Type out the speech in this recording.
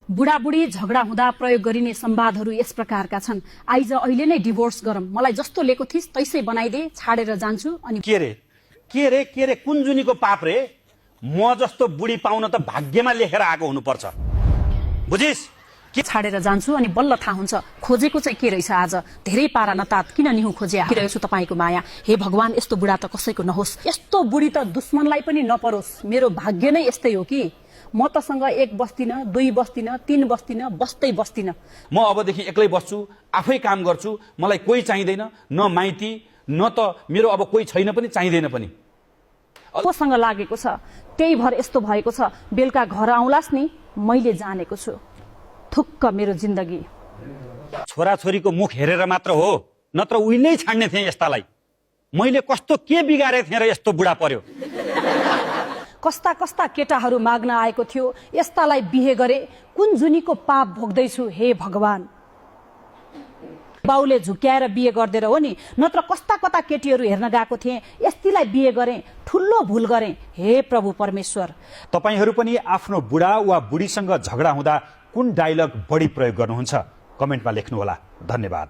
बुढाबुढी झगडा हुँदा प्रयोग गरिने संवादहरू यस प्रकारका छन्। आइज अहिले नै डिभोर्स गरौँ, मलाई जस्तो लिएको थिइस् तैसै बनाइदे, छाडेर जान्छु। अनि के रे कुन जुनीको पाप रे? म जस्तो बुढी पाउन त भाग्यमा लेखेर आएको हुनुपर्छ, बुझिस्? के छाडेर जान्छु अनि बल्ल थाहा हुन्छ खोजेको चाहिँ के रहेछ। आज धेरै पारा नतात किन निहु खोजे आइरहेछु तपाईँको माया। हे भगवान, यस्तो बुढा त कसैको नहोस्, यस्तो बुढी त दुश्मनलाई पनि नपरोस्। मेरो भाग्य नै यस्तै हो कि म तसँग 1 बस्दिन, 2 बस्दिन, 3 बस्दिन, बस्दिन। म अबदेखि एक्लै बस्छु, आफै काम गर्छु, मलाई कोही चाहिँदैन, न माइती न त मेरो अब कोही छैन पनि, चाहिँदैन पनि। कोसँग लागेको छ त्यही भर यस्तो भएको छ। बेलुका घर आउलास् नि, मैले जानेको छु थुक्क मेरो जिन्दगी। छोराछोरीको मुख हेरेर मात्र हो, नत्र उहिल्यै छाड्ने थिएँ यस्तालाई। मैले कस्तो के बिगारेको थिएँ र यस्तो बुढा पर्यो? कस्ता कस्ता केटाहरू माग्न आएको थियो, यस्तालाई बिहे गरे, कुन जुनीको पाप भोग्दैछु हे भगवान। बाउले झुक्याएर बिहे गर्दै हो नि, नत्र कस्ता कता केटीहरू हेर्न गएको थिएँ, यस्तीलाई बिहे गरेँ, ठुलो भुल गरेँ हे प्रभु परमेश्वर। तपाईहरू पनि आफ्नो बुढा वा बुढीसँग झगडा हुँदा कुन डायलग बढी प्रयोग गर्नुहुन्छ? कमेन्टमा लेख्नुहोला। धन्यवाद।